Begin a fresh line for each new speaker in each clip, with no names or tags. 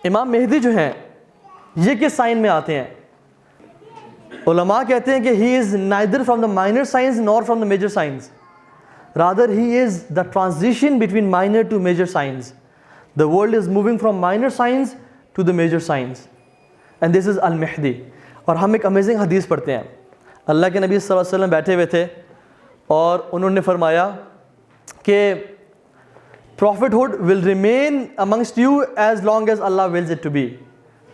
امام مہدی جو ہیں یہ کس سائن میں آتے ہیں؟ علماء کہتے ہیں کہ he is neither from the minor signs nor from the major signs. Rather he is the transition between minor to major signs. The world is moving from minor signs to the major signs. And this is Al-Mahdi. اور ہم ایک amazing حدیث پڑھتے ہیں. اللہ کے نبی صلی اللہ علیہ وسلم بیٹھے ہوئے تھے اور انہوں نے فرمایا کہ prophethood will remain amongst you as long as Allah wills it to be.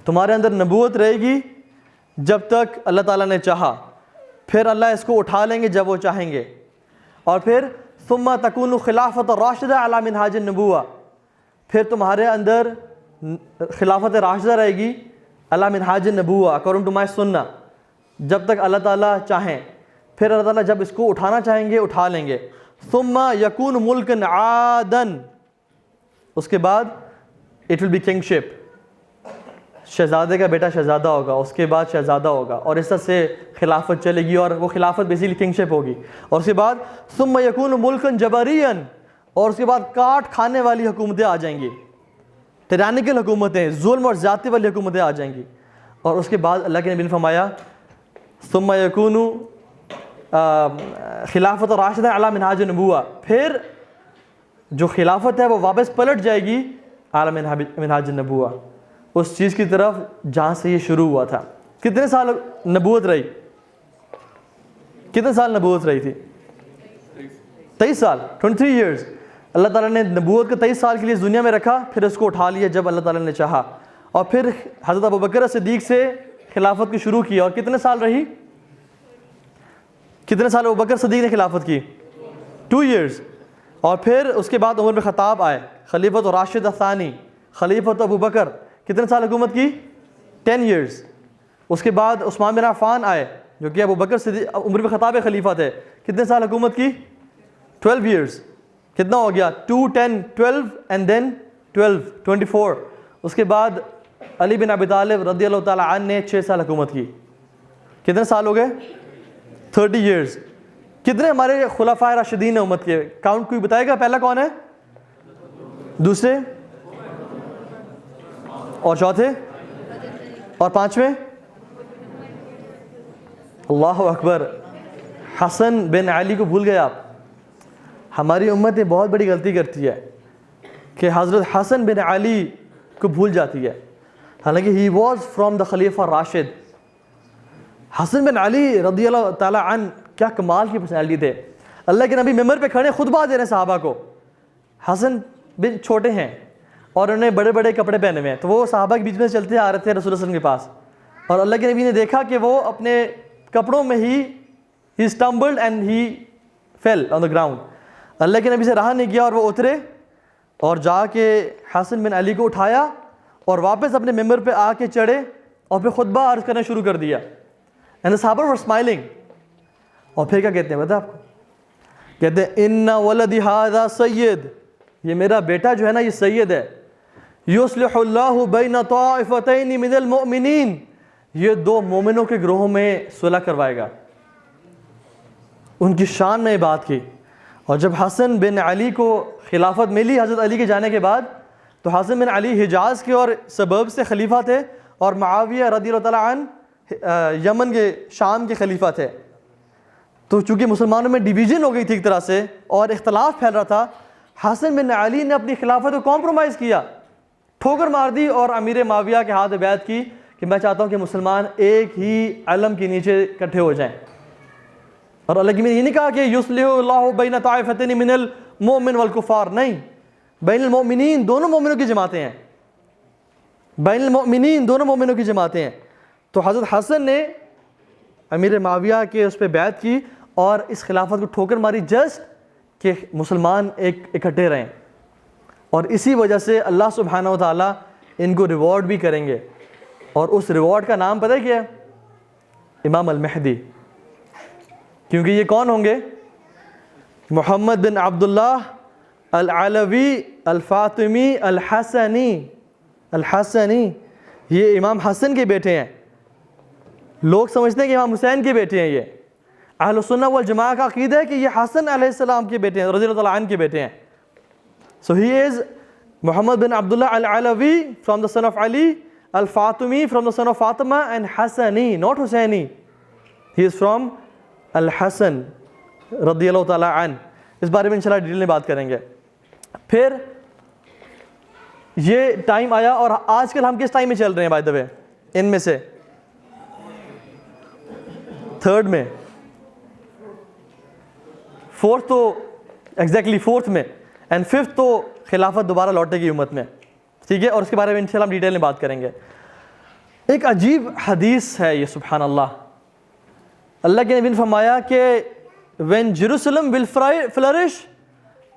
تمہارے اندر نبوت رہے گی جب تک اللہ تعالیٰ نے چاہا، پھر اللہ اس کو اٹھا لیں گے جب وہ چاہیں گے. اور پھر ثم تکون خلافت راشدہ علی منہاج النبوہ، پھر تمہارے اندر خلافت راشدہ رہے گی علی منہاج النبوہ اکارڈنگ ٹو مائی سنہ، جب تک اللہ تعالیٰ چاہیں. پھر اللہ تعالیٰ جب اس کو اٹھانا چاہیں گے اٹھا لیں گے. ثم یکون ملکا عادن، اس کے بعد اٹ ول بی کنگشپ، شہزادے کا بیٹا شہزادہ ہوگا، اس کے بعد شہزادہ ہوگا، اور اس طرح سے خلافت چلے گی، اور وہ خلافت بیسیکلی کنگشپ ہوگی. اور اس کے بعد ثم یکون ملکا جبریا، اور اس کے بعد کاٹ کھانے والی حکومتیں آ جائیں گی، ٹیرانیکل حکومتیں، ظلم اور زیادتی والی حکومتیں آ جائیں گی. اور اس کے بعد اللہ کے نبی نے فرمایا ثم یکون خلافت راشدہ علی منہاج النبوہ، پھر جو خلافت ہے وہ واپس پلٹ جائے گی علی منہاج النبوہ، اس چیز کی طرف جہاں سے یہ شروع ہوا تھا. کتنے سال نبوت رہی؟ کتنے سال نبوت رہی تھی؟ 23 سال، 23 ایئرز. اللہ تعالیٰ نے نبوت کو 23 سال کے لیے دنیا میں رکھا، پھر اس کو اٹھا لیا جب اللہ تعالیٰ نے چاہا. اور پھر حضرت ابوبکر صدیق سے خلافت کو شروع کیا. اور کتنے سال رہی؟ کتنے سال ابوبکر صدیق نے خلافت کی؟ 2 ایئرز. اور پھر اس کے بعد عمر بن خطاب آئے، خلیفۃ راشد الثانی، خلیفۃ ابوبکر، کتنے سال حکومت کی؟ 10 ایئرز. اس کے بعد عثمان بن عفان آئے جو کہ ابوبکر صدیق عمر بن خطاب خلیفہ تھے، کتنے سال حکومت کی؟ 12 ایئرز. کتنا ہو گیا؟ 2 10 12 اینڈ دین 12 24. اس کے بعد علی بن ابی طالب رضی اللہ تعالیٰ عنہ نے 6 سال حکومت کی. کتنے سال ہو گئے؟ 30 ایئرز. کتنے ہمارے خلفائے راشدین ہیں امت کے؟ کاؤنٹ کوئی بتائے گا؟ پہلا کون ہے؟ دوسرے اور چوتھے اور پانچویں؟ اللہ اکبر. حسن بن علی کو بھول گئے آپ. ہماری امت یہ بہت بڑی غلطی کرتی ہے کہ حضرت حسن بن علی کو بھول جاتی ہے، حالانکہ ہی واز فرام دا خلیفہ راشد. حسن بن علی رضی اللہ تعالیٰ عنہ کیا کمال کی پرسنالٹی تھے. اللہ کے نبی ممبر پہ کھڑے خطبہ دے رہے ہیں صحابہ کو. حسن بن چھوٹے ہیں اور انہوں نے بڑے بڑے کپڑے پہنے ہوئے ہیں، تو وہ صحابہ کے بیچ میں چلتے آ رہے تھے رسول اللہ صلی اللہ علیہ وسلم کے پاس، اور اللہ کے نبی نے دیکھا کہ وہ اپنے کپڑوں میں ہی stumbled and he fell on the ground. اللہ کے نبی سے رہا نہیں کیا اور وہ اترے اور جا کے حسن بن علی کو اٹھایا اور واپس اپنے ممبر پہ آ کے چڑھے اور پھر خطبہ عرض کرنا شروع کر دیا. And the Sahaba were smiling. اور پھر کیا کہتے ہیں پتہ آپ کو؟ کہتے ہیں ان ولدی ھذا سید، یہ میرا بیٹا جو ہے نا یہ سید ہے. یصلح اللہ بین طائفتین من المؤمنین، یہ 2 مومنوں کے گروہوں میں صلح کروائے گا. ان کی شان میں بات کی. اور جب حسن بن علی کو خلافت ملی حضرت علی کے جانے کے بعد، تو حسن بن علی حجاز کے اور سبب سے خلیفہ تھے، اور معاویہ رضی اللہ تعالیٰ عنہ یمن کے شام کے خلیفہ تھے. تو چونکہ مسلمانوں میں ڈیویژن ہو گئی تھی ایک طرح سے اور اختلاف پھیل رہا تھا، حسن بن علی نے اپنی خلافت کو کمپرومائز کیا، ٹھوکر مار دی اور امیر معاویہ کے ہاتھ بیعت کی کہ میں چاہتا ہوں کہ مسلمان ایک ہی علم کے نیچے اکٹھے ہو جائیں. اور اللہ کی میں یہ نہیں کہا کہ یصلح اللہ بین طائفتین من المؤمن والکفار، نہیں، بین المؤمنین، دونوں مومنوں کی جماعتیں ہیں، بین المؤمنین دونوں مومنوں کی جماعتیں ہیں. تو حضرت حسن نے امیر معاویہ کے اس پہ بیعت کی اور اس خلافت کو ٹھوکر ماری جسٹ کہ مسلمان ایک اکٹھے رہیں. اور اسی وجہ سے اللہ سبحانہ و تعالیٰ ان کو ریوارڈ بھی کریں گے، اور اس ریوارڈ کا نام پتہ کیا ہے؟ امام المہدی. کیونکہ یہ کون ہوں گے؟ محمد بن عبداللہ العلوی الفاطمی الحسنی. یہ امام حسن کے بیٹے ہیں. لوگ سمجھتے ہیں کہ امام حسین کے بیٹے ہیں. یہ اہل سنہ والجماعہ کا عقیدہ ہے کہ یہ حسن علیہ السلام کے بیٹے ہیں، رضی اللہ تعالیٰ عنہ کے بیٹے ہیں. سو ہی از Muhammad bin Abdullah al-Alawi from the son of Ali, al-Fatimi from the son of Fatima, and Hassani, not Hussaini. He is from al-Hassan radiyallahu ta'ala an. اس بارے میں انشاءاللہ ڈیٹیل میں بات کریں گے. پھر یہ ٹائم آیا, اور آج کل ہم کس ٹائم میں چل رہے ہیں بائی دا وے؟ ان میں سے تھرڈ میں, فورتھ تو ایگزیکٹلی فورتھ میں, اینڈ ففتھ تو خلافت دوبارہ لوٹے گی امت میں, ٹھیک ہے, اور اس کے بارے میں انشاءاللہ ہم ڈیٹیل میں بات کریں گے. ایک عجیب حدیث ہے یہ, سبحان اللہ. اللہ کے نبی نے فرمایا کہ when Jerusalem will flourish,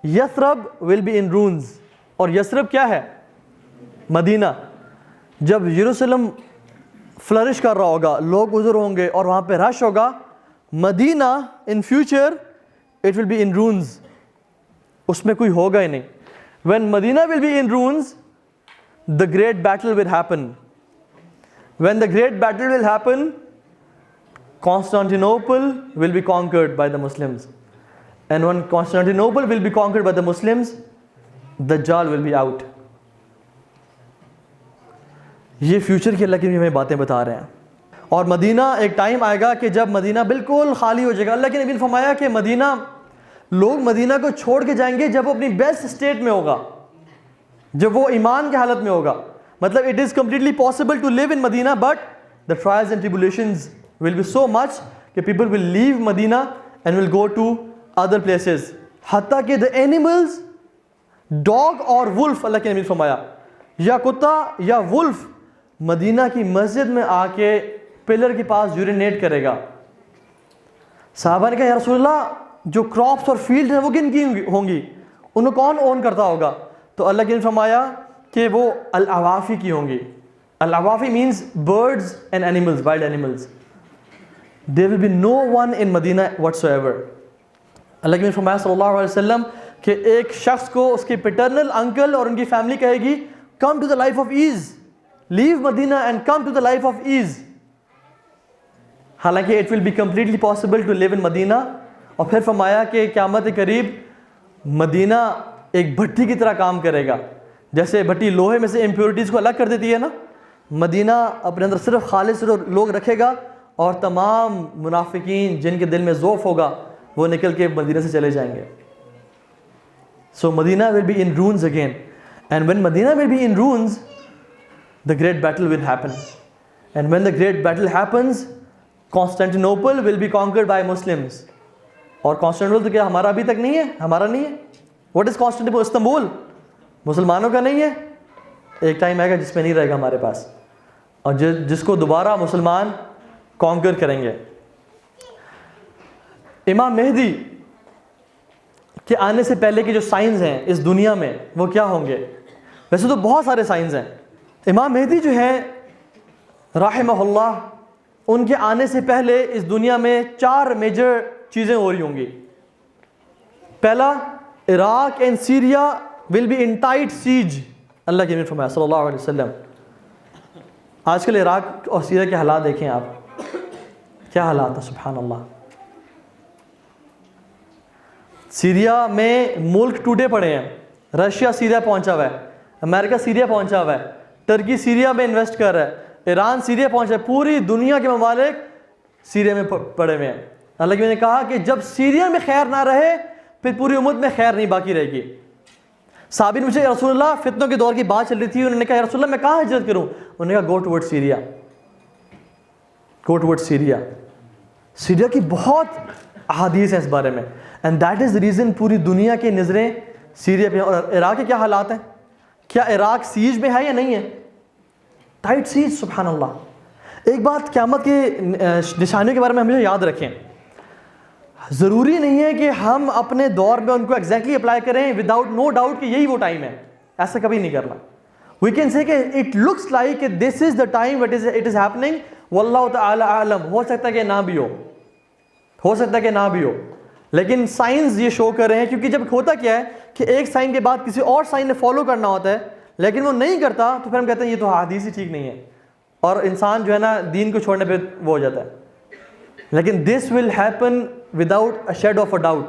Yathrib will be in ruins. اور یثرب کیا ہے؟ مدینہ. جب یروشلم فلرش کر رہا ہوگا, لوگ گزر ہوں گے اور وہاں پہ رش ہوگا, مدینہ in future it will be in ruins. اس میں کوئی ہوگا ہی نہیں. When Medina will be in ruins, the great battle will happen. When the great battle will happen, Constantinople will be conquered by the Muslims. And when Constantinople will be conquered by the Muslims, Dajjal will be out. یہ future کی اللہ کی ہمیں باتیں بتا رہے ہیں. اور مدینہ ایک ٹائم آئے گا کہ جب مدینہ بالکل خالی ہو جائے گا. اللہ کے نبی نے فرمایا کہ مدینہ, لوگ مدینہ کو چھوڑ کے جائیں گے جب وہ اپنی بیسٹ اسٹیٹ میں ہوگا, جب وہ ایمان کی حالت میں ہوگا. مطلب it is completely possible to live in Madina, but the trials and tribulations will be so much کہ people will leave Medina and will go to other places. حتیٰ کہ the animals, dog or wolf, اللہ کے نبی نے فرمایا, یا کتا یا wolf مدینہ کی مسجد میں آ کے پلر کے پاس یورینیٹ کرے گا. صحابہ نے کہا یا رسول اللہ, جو کراپس اور فیلڈ ہیں وہ کن کی ہوں گی, انہیں کون اون کرتا ہوگا؟ تو اللہ کے نبی نے فرمایا کہ وہ العوافی کی ہوں گی. العوافی means birds and animals, wild animals. There will be no one in Medina whatsoever. اللہ کے نبی نے فرمایا صلی اللہ علیہ وسلم کہ ایک شخص کو اس کے پیٹرنل انکل اور ان کی فیملی کہے گی, come to the life of ease, leave Medina and come to the life of ease. حالانکہ it will be completely possible to live in Medina. اور پھر فرمایا کہ قیامت قریب مدینہ ایک بھٹی کی طرح کام کرے گا. جیسے بھٹی لوہے میں سے امپیورٹیز کو الگ کر دیتی ہے نا, مدینہ اپنے اندر صرف خالص لوگ رکھے گا, اور تمام منافقین جن کے دل میں ذوف ہوگا وہ نکل کے مدینہ سے چلے جائیں گے. So Medina will be in ruins again. And when Medina will be in ruins, the great battle will happen. And when the great battle happens, Constantinople will be conquered by Muslims. اور Constantinople تو کیا ہمارا ابھی تک نہیں ہے, ہمارا نہیں ہے. What is Constantinople? استنبول مسلمانوں کا نہیں ہے. ایک ٹائم آئے گا جس میں نہیں رہے گا ہمارے پاس, اور جس کو دوبارہ مسلمان کانکر کریں گے. امام مہدی کے آنے سے پہلے کے جو سائنز ہیں اس دنیا میں وہ کیا ہوں گے؟ ویسے تو بہت سارے سائنز ہیں. امام مہدی جو ہیں رحمہ اللہ, ان کے آنے سے پہلے اس دنیا میں 4 میجر چیزیں ہو رہی ہوں گی. پہلا, Iraq and Syria will be in tight siege. اللہ کے نبی نے فرمایا صلی اللہ علیہ وسلم. آج کل عراق اور سیریا کے حالات دیکھیں آپ, کیا حالات ہے, سبحان اللہ. سیریا میں ملک ٹوٹے پڑے ہیں. رشیا سیریا پہنچا ہوا ہے, امریکہ سیریا پہنچا ہوا ہے, ترکی سیریا میں انویسٹ کر رہا ہے, ایران سیریا پہنچا ہے, پوری دنیا کے ممالک سیریا میں پڑے ہوئے ہیں. اللہ کے نبی نے کہا کہ جب سیریا میں خیر نہ رہے پھر پوری امت میں خیر نہیں باقی رہے گی. صحابی نے مجھے رسول اللہ فتنوں کے دور کی بات چل رہی تھی, انہوں نے کہا یا رسول اللہ میں کہاں ہجرت کروں؟ انہوں نے کہا گو ٹورڈ سیریا, گو ٹورڈ سیریا. سیریا کی بہت احادیث ہیں اس بارے میں, and that is the reason پوری دنیا کی نظریں سیریا پہ. اور عراق کے کیا حالات ہیں؟ کیا عراق سیج میں ہے یا نہیں ہے؟ ٹائٹ سیج, سبحان اللہ. ایک بات قیامت کے نشانیوں کے بارے میں ہمیشہ یاد رکھیں, ضروری نہیں ہے کہ ہم اپنے دور میں ان کو ایگزیکٹلی اپلائی کریں وداؤٹ نو ڈاؤٹ کہ یہی وہ ٹائم ہے. ایسا کبھی نہیں کرنا. وی کین سے کہ اٹ لکس لائک کہ this is the time it is happening, واللہ تعالی اعلم. ہو سکتا ہے کہ نہ بھی ہو, ہو سکتا ہے کہ نہ بھی ہو, لیکن سائنس یہ شو کر رہے ہیں. کیونکہ جب ہوتا کیا ہے کہ ایک سائن کے بعد کسی اور سائن نے فالو کرنا ہوتا ہے, لیکن وہ نہیں کرتا, تو پھر ہم کہتے ہیں یہ تو حدیث ہی ٹھیک نہیں ہے, اور انسان جو ہے نا دین کو چھوڑنے پہ وہ ہو جاتا ہے. لیکن this will happen without a shadow of a doubt.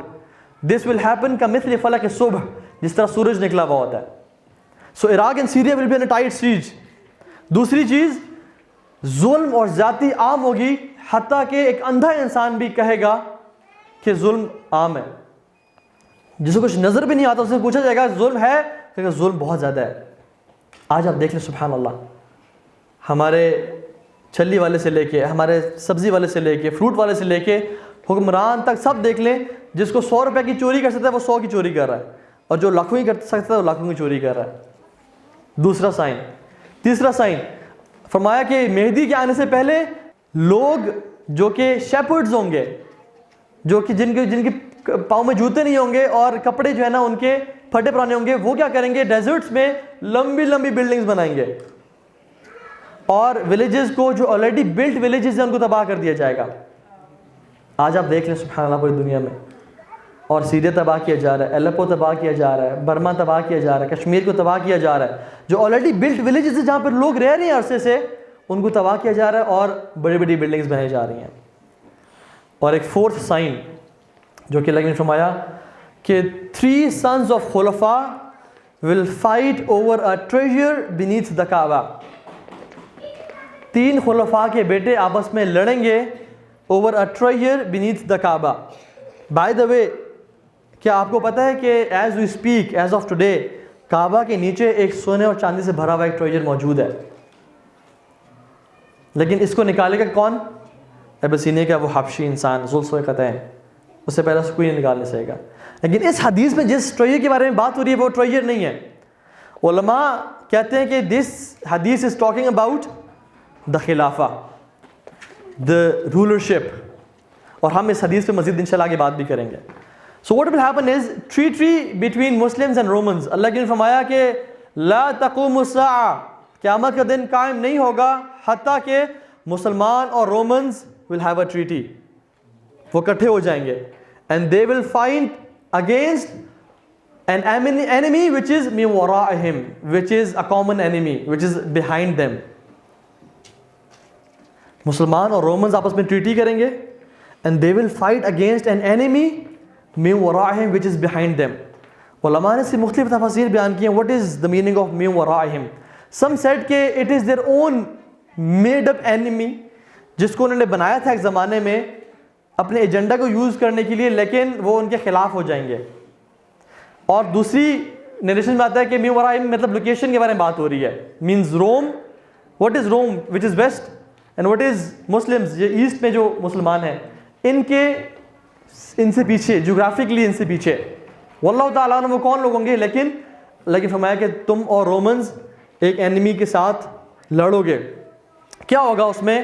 This will happen کمثل فلق الصبح, جس طرح سورج نکلا ہوا ہوتا ہے. So Iraq and Syria will be in a tight siege. دوسری چیز ظلم اور زیادتی عام ہوگی, حتیٰ کہ ایک اندھا انسان بھی کہے گا کہ ظلم عام ہے. جسے کچھ نظر بھی نہیں آتا اس سے پوچھا جائے گا ظلم ہے, کہ ظلم بہت زیادہ ہے. آج آپ دیکھ لیں سبحان اللہ, ہمارے چھلی والے سے لے کے, ہمارے سبزی والے سے لے کے, فروٹ والے سے لے کے حکمران تک سب دیکھ لیں, جس کو 100 روپے کی چوری کر سکتا ہے وہ 100 کی چوری کر رہا ہے, اور جو لاکھوں کی کر سکتا ہے وہ لاکھوں کی چوری کر رہا ہے. دوسرا سائن. تیسرا سائن فرمایا کہ مہدی کے آنے سے پہلے لوگ جو کہ شیپرڈز ہوں گے, جو کہ جن کے پاؤں میں جوتے نہیں ہوں گے اور کپڑے جو ہے نا ان کے پھٹے پرانے ہوں گے, وہ کیا کریں گے, ڈیزرٹس میں لمبی لمبی بلڈنگز بنائیں گے, اور ولیجز کو جو آلریڈی بلٹ ولیجز ہیں ان کو تباہ کر دیا جائے گا. آج آپ دیکھ لیں سبحان اللہ پوری دنیا میں, اور سیریا تباہ کیا جا رہا ہے, ایلیپو تباہ کیا جا رہا ہے, برما تباہ کیا جا رہا ہے, کشمیر کو تباہ کیا جا رہا ہے, جو آلریڈی بلٹ ولیجز ہیں جہاں پر لوگ رہ رہے ہیں عرصے سے, ان کو تباہ کیا جا رہا ہے اور بڑی بڑی بلڈنگز بنائی جا رہی ہیں. اور ایک فورتھ سائن جو کہ اللہ نے فرمایا کہ 3 sons of خلفاء will fight over a treasure beneath the Kaaba. 3 خلفاء کے بیٹے آپس میں لڑیں گے over a treasure beneath the Kaaba. By the way, کیا آپ کو پتہ ہے کہ as we speak, as of today, کعبہ کے نیچے ایک سونے اور چاندی سے بھرا ہوا ایک ٹریجر موجود ہے, لیکن اس کو نکالے گا کون؟ ابسینے کا وہ حبشی انسان ذوالفقارین, اس سے پہلے کوئی نہیں نکالنے سے گا. لیکن اس حدیث میں جس ٹریجر کے بارے میں بات ہو رہی ہے وہ ٹریجر نہیں ہے. علماء کہتے ہیں کہ دس حدیث از ٹاکنگ اباؤٹ دا خلافہ, دا رولرشپ, اور ہم اس حدیث پہ مزید انشاءاللہ آگے بات بھی کریں گے. So what will happen is treaty between Muslims and Romans. اللہ نے فرمایا کہ لا تقوم الساعہ, قیامت کا دن قائم نہیں ہوگا حتیٰ کہ مسلمان اور Romans will have a treaty, وہ کٹھے ہو جائیں گے, and they will fight against an enemy which is min wara'ihim, which is a common enemy, which is behind them. مسلمان اور رومنز آپس میں ٹریٹی کریں گے, and they will fight against an enemy min wara'ihim which is behind them. علماء نے سے مختلف تفاسیر بیان کی ہیں what is the meaning of min wara'ihim. Some said کہ it is their own made up enemy, جس کو انہوں نے بنایا تھا ایک زمانے میں اپنے ایجنڈا کو یوز کرنے کے لیے, لیکن وہ ان کے خلاف ہو جائیں گے. اور دوسری نیریشن میں آتا ہے کہ min wara'ihim مطلب لوکیشن کے بارے میں بات ہو رہی ہے, means Rome. What is Rome which is west and what is Muslims, یہ ایسٹ میں جو مسلمان ہیں, ان سے پیچھے جغرافکلی ان سے پیچھے, واللہ تعالیٰ عنہ وہ کون لوگ ہوں گے. لیکن اللہ نے فرمایا کہ تم اور رومنز ایک انیمی کے ساتھ لڑو گے. کیا ہوگا اس میں؟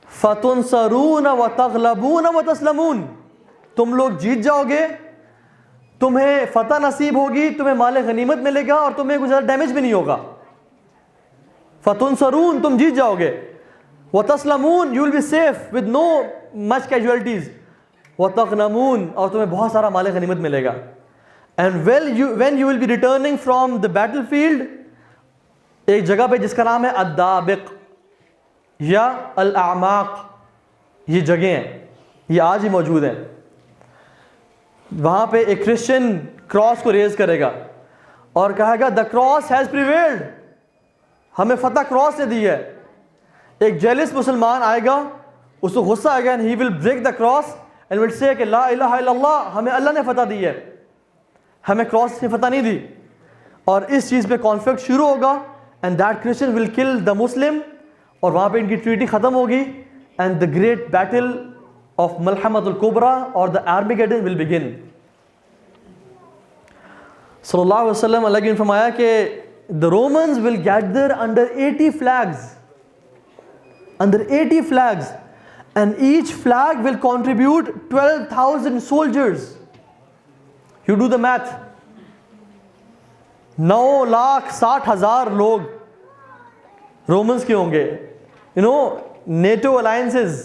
فَتُنْصَرُونَ وَتَغْلَبُونَ وَتَسْلَمُونَ, تم لوگ جیت جاؤ گے, تمہیں فتح نصیب ہوگی, تمہیں مال غنیمت ملے گا, اور تمہیں کچھ زیادہ ڈیمیج بھی نہیں ہوگا. فَتُنْصَرُونَ, تم جیت جاؤ گے, وَتَسْلَمُونَ, you will be safe with no much casualties, وَتَغْنَمُونَ, اور تمہیں بہت سارا مال غنیمت ملے گا. And when you will be returning from the battlefield, ایک جگہ پہ جس کا نام ہے الدابق یا الاعماق, یہ جگہیں ہیں, یہ آج ہی موجود ہیں. وہاں پہ ایک کرسچن کراس کو ریز کرے گا اور کہے گا the cross has prevailed, ہمیں فتح کراس نے دی ہے. ایک جیلس مسلمان آئے گا, اس کو غصہ آئے گا, and he will break the cross and will say کہ لا الہ الا اللہ, ہمیں اللہ نے فتح دی ہے, ہمیں کراس نے فتح نہیں دی. اور اس چیز پہ کانفلکٹ شروع ہوگا, and that Christian will kill the Muslim, اور وہاں پہ ان کی ٹریٹی ختم ہوگی, and the great battle of ملحمۃ الکبریٰ اور the Armageddon will begin. صلی اللہ علیہ وسلم اللہ نے فرمایا کہ the Romans will gather under 80 flags, under 80 flags, and each flag will contribute 12,000 soldiers. You do the math. 9,60,000 لوگ رومنز کے ہوں گے. نیٹو الائنسز,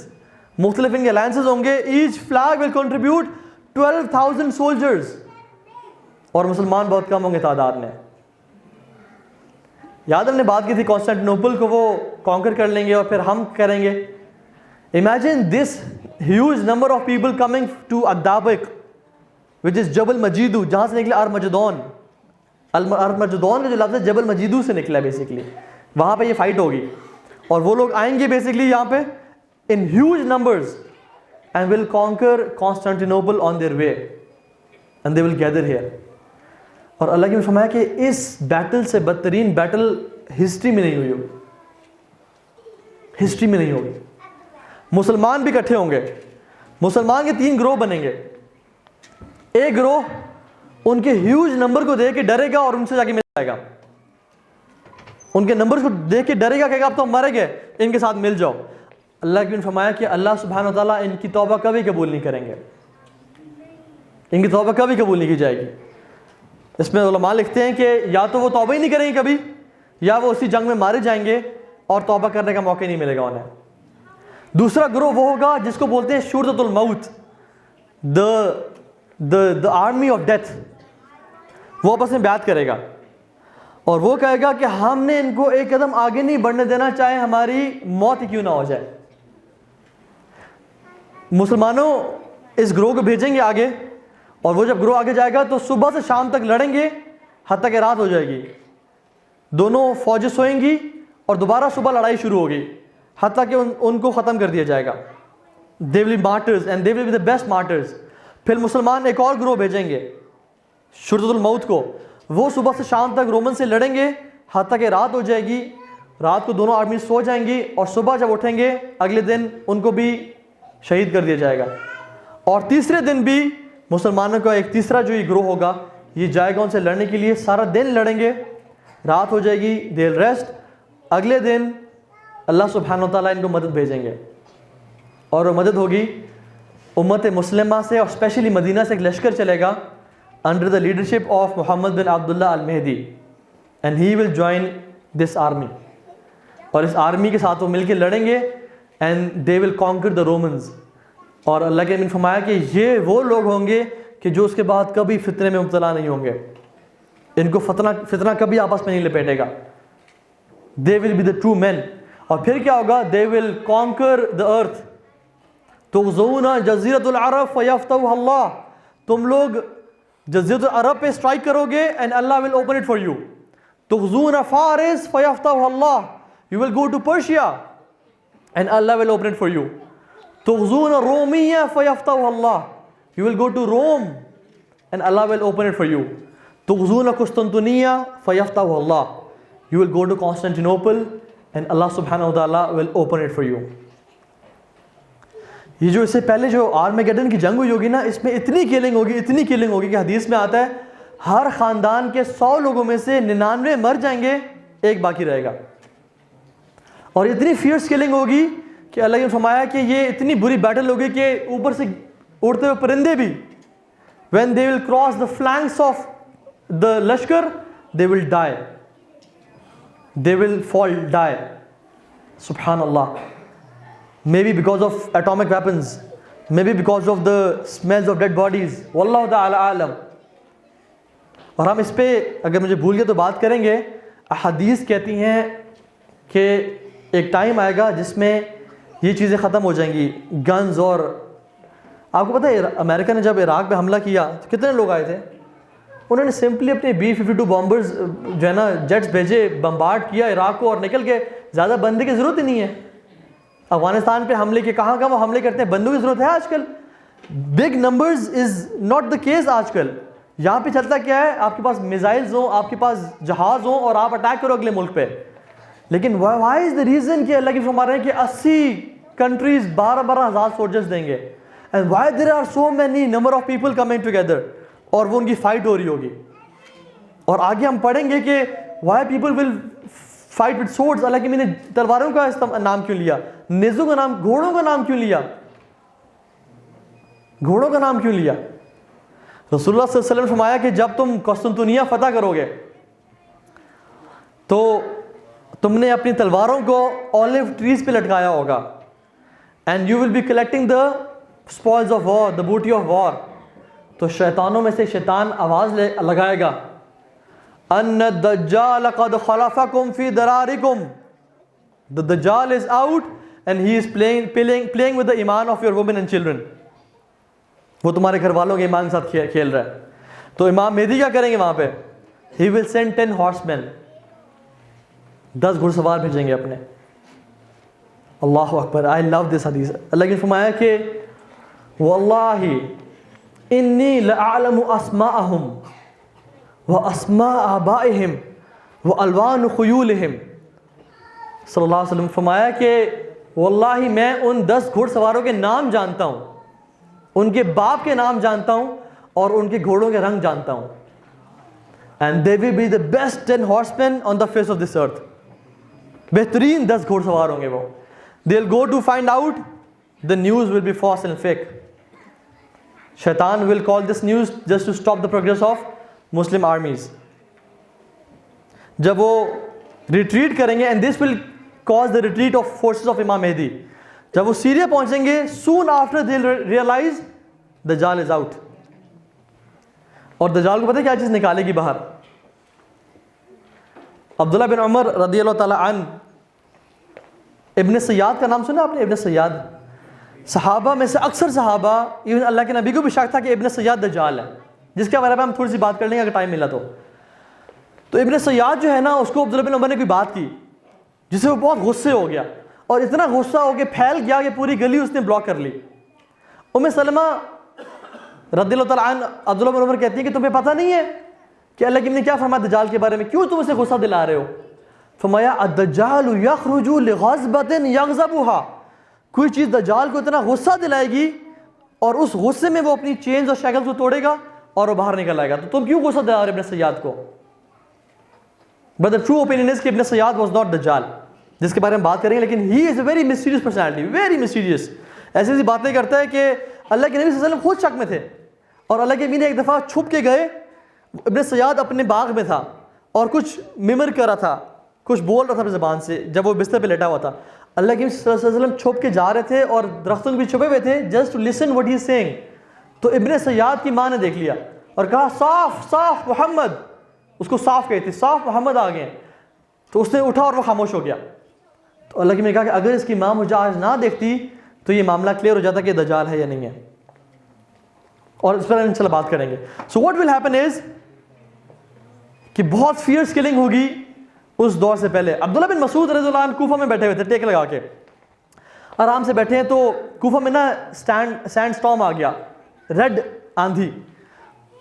مختلف ان کے الائنسز ہوں گے. H flag will contribute 12,000 soldiers, اور مسلمان بہت کم ہوں گے تعداد میں. یاد ہم نے بات کی تھی کانسٹینٹینوپل کو وہ کانکر کر لیں گے اور پھر ہم کریں گے. Imagine this huge number of people coming to Ad-Dabiq, which is جبل مجیدو, جہاں سے نکلے ارمجدون. المجدون کا جو لفظ ہے جبل مجیدو سے نکلا ہے بیسکلی, وہاں پہ یہ فائٹ ہوگی اور وہ لوگ آئیں گے بیسکلی یہاں پہ in huge numbers and will conquer Constantinople on their way and they will gather here. اور اللہ کی نے فرمایا کہ اس بیٹل سے بدترین بیٹل ہسٹری میں نہیں ہوئی ہوگی, ہسٹری میں نہیں ہوگی. مسلمان بھی اکٹھے ہوں گے, مسلمان کے 3 گروہ بنیں گے. ایک گروہ ان کے ہیوج نمبر کو دیکھ کے ڈرے گا اور ان سے جا کے مل جائے گا, ان کے نمبر کو دیکھ کے ڈرے گا, کہے گا اب تو مرے گئے, ان کے ساتھ مل جاؤ. اللہ کی نے فرمایا کہ اللہ سبحانہ وتعالیٰ ان کی توبہ کبھی قبول نہیں کریں گے, ان کی توبہ کبھی قبول نہیں کی جائے گی. اس میں علماء لکھتے ہیں کہ یا تو وہ توبہ ہی نہیں کریں گے کبھی, یا وہ اسی جنگ میں مارے جائیں گے اور توبہ کرنے کا موقع نہیں ملے گا انہیں. دوسرا گروہ وہ ہوگا جس کو بولتے ہیں شورۃ الموت, the army of death. وہ آپس میں بیعت کرے گا اور وہ کہے گا کہ ہم نے ان کو ایک قدم آگے نہیں بڑھنے دینا, چاہے ہماری موت ہی کیوں نہ ہو جائے. مسلمانوں اس گروہ کو بھیجیں گے آگے, اور وہ جب گروہ آگے جائے گا تو صبح سے شام تک لڑیں گے حتیٰ کہ رات ہو جائے گی. دونوں فوجیں سوئیں گی اور دوبارہ صبح لڑائی شروع ہوگی حتیٰ کہ ان کو ختم کر دیا جائے گا. they will be martyrs and they will be the best martyrs. پھر مسلمان ایک اور گروہ بھیجیں گے شورۃ الموت کو, وہ صبح سے شام تک رومن سے لڑیں گے حتیٰ کہ رات ہو جائے گی. رات کو دونوں آرمی سو جائیں گی اور صبح جب اٹھیں گے اگلے دن ان کو بھی شہید کر دیا جائے گا. اور تیسرے دن بھی مسلمانوں کا ایک تیسرا جو یہ گروہ ہوگا یہ جائے گا ان سے لڑنے کے لیے. سارا دن لڑیں گے, رات ہو جائے گی, دے ول ریسٹ. اگلے دن اللہ سبحانہ و تعالیٰ ان کو مدد بھیجیں گے, اور وہ مدد ہوگی امت مسلمہ سے, اور اسپیشلی مدینہ سے ایک لشکر چلے گا under the leadership of Muhammad bin Abdullah al-Mahdi, and he will join this army. اور اس آرمی کے ساتھ وہ مل کے لڑیں گے and they will conquer the Romans. اور اللہ کے نے فرمایا کہ یہ وہ لوگ ہوں گے کہ جو اس کے بعد کبھی فتنے میں مبتلا نہیں ہوں گے, ان کو فتنہ کبھی آپس میں نہیں لپیٹے گا. they will be the true men. اور پھر کیا ہوگا, they will conquer the earth. تغزون جزیرۃ العرب فیفتحها اللہ, تم لوگ جزیرۃ العرب پہ اسٹرائک کرو گے and Allah will open it for you. تغزون فارس فیفتحها اللہ, you will go to Persia and Allah will open it for you. تغزون رومیہ فیفتحها Allah, you will go to Rome and Allah will open it for you. تغزون قسطنطنیہ فیفتحها Allah, you will go to Constantinople and Allah subhanahu wa ta'ala will open it for you. یہ جو اس سے پہلے جو آرمیگیڈن کی جنگ ہوئی ہوگی نا, اس میں اتنی کلنگ ہوگی کہ حدیث میں آتا ہے ہر خاندان کے 100 لوگوں میں سے 99 مر جائیں گے, ایک باقی رہے گا. اور اتنی فیئرس کلنگ ہوگی کہ اللہ نے فرمایا کہ یہ اتنی بری بیٹل ہوگی کہ اوپر سے اڑتے ہوئے پرندے بھی when they will cross the flanks of the لشکر they will die, they will fall, die. سبحان اللہ. Maybe because of atomic weapons, maybe because of the smells of dead bodies, واللہ تعالی عالم. اور ہم اس پہ اگر مجھے بھول گئے تو بات کریں گے. احادیث کہتی ہیں کہ ایک ٹائم آئے گا جس میں یہ چیزیں ختم ہو جائیں گی, گنز. اور آپ کو پتہ ہے امریکہ نے جب عراق پہ حملہ کیا تو کتنے لوگ آئے تھے, انہوں نے سمپلی اپنے B-52 بامبرز جو ہے نا جیٹس بھیجے, بمبارڈ کیا عراق کو اور نکل کے. زیادہ بندے کی ضرورت ہی نہیں ہے. افغانستان پہ حملے کے کہاں وہ حملے کرتے ہیں, بندوں کی ضرورت ہے آج کل. Big numbers is not the case آج کل. یہاں پہ چلتا کیا ہے, آپ کے پاس میزائلز ہوں, آپ کے پاس جہاز ہوں اور آپ اٹیک کرو اگلے ملک پہ. لیکن وائی از دا ریزن کہ اللہ کی فرما رہے ہیں کہ 80 کنٹریز 12,000 سولجرز دیں گے, and why they are so many number of people coming together, اور وہ ان کی فائٹ ہو رہی ہوگی. اور آگے ہم پڑھیں گے کہ why people will fight with swords. اللہ کی میں نے تلواروں کا نام کیوں لیا, نیزوں کا نام, گھوڑوں کا نام کیوں لیا, گھوڑوں کا نام کیوں لیا؟ رسول اللہ صلی اللہ علیہ وسلم نے فرمایا کہ جب تم قسطنطنیہ فتح کرو گے تو تم نے اپنی تلواروں کو اولیو ٹریز پہ لٹکایا ہوگا, and you will be collecting the spoils of war, the booty of وار. تو شیطانوں میں سے شیطان آواز لگائے گا, ان الدجال قد خلفکم فی درارکم, the Dajjal is out and he is playing with the iman of your women and children. وہ تمہارے گھر والوں کے ایمان کے ساتھ کھیل رہا ہے. تو امام مہدی کیا کریں گے وہاں پہ, he will send 10 horsemen, 10 گھڑ سوار بھیجیں گے اپنے. اللہ اکبر. I love this حدیث. اللہ نے فرمایا کہ واللہ انی لأعلم اسماءہم واسماء آبائہم والوان خیولہم. صلی اللہ علیہ وسلم فرمایا کہ واللہ میں ان 10 گھڑ سواروں کے نام جانتا ہوں, ان کے باپ کے نام جانتا ہوں, اور ان کے گھوڑوں کے رنگ جانتا ہوں. And they will be the best 10 horsemen on the face of this earth. بہترین 10 گھوڑ سوار ہوں گے وہ. They'll go to find out. The news will be false and fake. Shaitan will call this news just to stop the progress of Muslim armies. جب وہ retreat کریں گے, and this will cause the retreat of forces of Imam Mahdi. جب وہ Syria پہنچیں گے, soon after they'll realize دجال is out. اور دجال کو پتہ ہے کیا چیز نکالے گی باہر؟ عبداللہ بن عمر رضی اللہ تعالیٰ عنہ, ابن سیاد کا نام سنا آپ نے؟ ابن سیاد صحابہ میں سے اکثر صحابہ, ایون اللہ کے نبی کو بھی شک تھا کہ ابن سیاد دجال ہے, جس کے بارے میں ہم تھوڑی سی بات کر لیں گے اگر ٹائم ملا تو. تو ابن سیاد جو ہے نا, اس کو عبداللہ بن عمر نے کوئی بات کی جس سے وہ بہت غصے ہو گیا, اور اتنا غصہ ہو کے پھیل گیا کہ پوری گلی اس نے بلاک کر لی. ام سلمہ رضی اللہ تعالیٰ عنہ عبداللہ بن عمر کہتی ہیں کہ تمہیں پتہ نہیں ہے کہ اللہ نے کیا فرمایا دجال کے بارے میں, کیوں تم اسے غصہ دلا رہے ہو؟ فرمایا الدجال یخرج لغضبۃ یغضبها, کوئی چیز دجال کو اتنا غصہ دلائے گی اور اس غصے میں وہ اپنی چینز اور شیکلز کو توڑے گا اور وہ باہر نکل آئے گا. تو تم کیوں غصہ دلا رہے ابن سیاد کو؟ But the true opinion is کہ ابن سیاد was not دجال, جس کے بارے میں بات کریں گے, لیکن he is a very mysterious personality, very mysterious. ایسی ایسی باتیں کرتا ہے کہ اللہ کے نبی صلی اللہ علیہ وسلم خود شک میں تھے, اور اللہ کے نبی نے ایک دفعہ چھپ کے گئے, ابن سیاد اپنے باغ میں تھا اور کچھ ممر کر رہا تھا, کچھ بول رہا تھا اپنی زبان سے جب وہ بستر پہ لیٹا ہوا تھا. اللہ کے نبی صلی اللہ علیہ وسلم چھپ کے جا رہے تھے اور درختوں کے بھی چھپے ہوئے تھے, just to listen what he is saying. تو ابن سیاد کی ماں نے دیکھ لیا اور کہا صاف صاف محمد, اس کو صاف کہتی, صاف محمد آ گئے. تو اس نے اٹھا اور وہ خاموش ہو گیا. تو اللہ کے نبی نے کہا کہ اگر اس کی ماں مجھے آج نہ دیکھتی تو یہ معاملہ کلیئر ہو جاتا کہ دجال ہے یا نہیں ہے, اور اس پر انشاءاللہ بات کریں گے. So what will happen is کہ بہت فیئرس کلنگ ہوگی اس دور سے پہلے. عبداللہ بن مسعود رضی اللہ عنہ کوفہ میں بیٹھے ہوئے تھے, ٹیک لگا کے آرام سے بیٹھے ہیں. تو کوفہ میں نا سینڈ سٹارم آ گیا, ریڈ آندھی.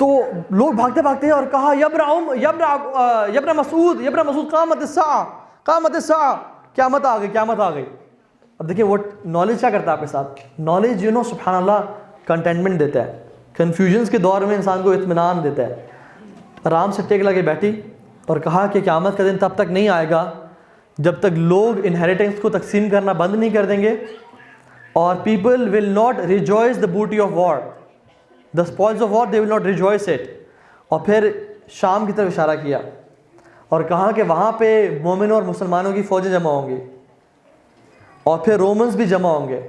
تو لوگ بھاگتے بھاگتے ہیں اور کہا یبن مسعود قامت الساعہ, قیامت آ گئی, قیامت آ گئی. اب دیکھیں وہ نالج کیا کرتا ہے آپ کے ساتھ, نالج سبحان اللہ کنٹینٹمنٹ دیتا ہے, کنفیوژنس کے دور میں انسان کو اطمینان دیتا ہے. آرام سے ٹیک لگے بیٹھی اور کہا کہ قیامت کا دن تب تک نہیں آئے گا جب تک لوگ انہیریٹنس کو تقسیم کرنا بند نہیں کر دیں گے, اور people will not rejoice the booty of war, the spoils of war they will not rejoice it. اور پھر شام کی طرف اشارہ کیا اور کہا کہ وہاں پہ مومنوں اور مسلمانوں کی فوجیں جمع ہوں گی, اور پھر رومنز بھی جمع ہوں گے,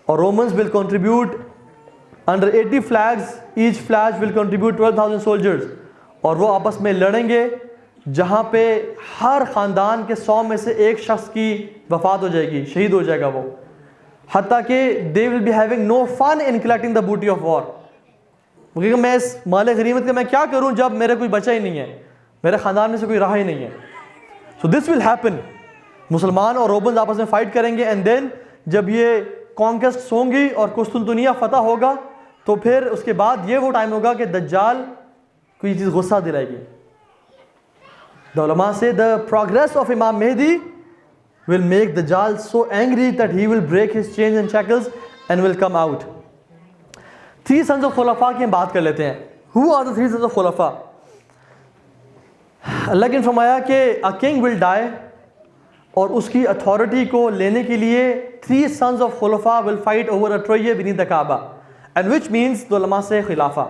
اور Romans will contribute under 80 flags, each flag will contribute 12,000 soldiers, اور وہ آپس میں لڑیں گے جہاں پہ ہر خاندان کے 100 میں سے ایک شخص کی وفات ہو جائے گی, شہید ہو جائے گا وہ, حتیٰ کہ they will be having no fun in collecting the booty of war. کیونکہ میں اس مال غنیمت کا میں کیا کروں جب میرے کوئی بچہ ہی نہیں ہے, میرے خاندان میں سے کوئی رہا ہی نہیں ہے. So this will happen. مسلمان اور رومنز آپس میں فائٹ کریں گے, اینڈ دین جب یہ کانکسٹس ہوں گی اور قسطنطنیہ فتح ہوگا تو پھر اس کے بعد یہ وہ ٹائم ہوگا کہ دجال کو یہ چیز غصہ دلائے گی. The ulama say the progress of Imam Mahdi will make Dajjal so angry that he will break his chains and shackles and will come out. 3 sons of Khulafa کی ہم بات کر لیتے ہیں. Who are the 3 sons of Khulafa? اللہ نے فرمایا کہ a king will die, اور اس کی اتھارٹی کو لینے کے لیے 3 sons of Khulafa will fight over a troye beneath the Kaaba, and which means the ulama say خلافہ.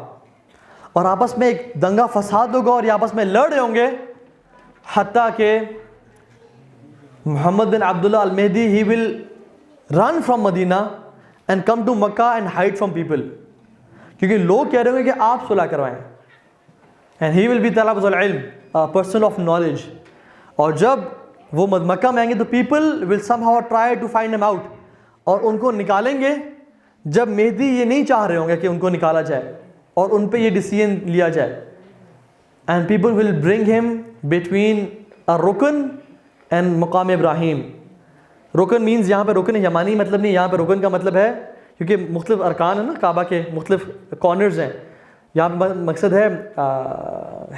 اور آپس میں ایک دنگا فساد ہوگا اور یہ آپس میں لڑ رہے ہوں گے حتیٰ کہ محمد بن عبداللہ المہدی he will run from Medina and come to Makkah and hide from people, کیونکہ لوگ کہہ رہے ہوں گے کہ آپ صلح کروائیں, and he will be طلب العلم, a person of knowledge. اور جب وہ مکہ میں آئیں گے تو people will somehow try to find him out, اور ان کو نکالیں گے جب مہدی یہ نہیں چاہ رہے ہوں گے کہ ان کو نکالا جائے اور ان پہ یہ ڈیسیژن لیا جائے. and people will bring him between a rukn and مقام ابراہیم. رکن مینز یہاں پہ رکن یمانی مطلب نہیں, یہاں پہ رکن کا مطلب ہے کیونکہ مختلف ارکان ہیں نا کعبہ کے, مختلف کارنرز ہیں, یہاں پہ مقصد ہے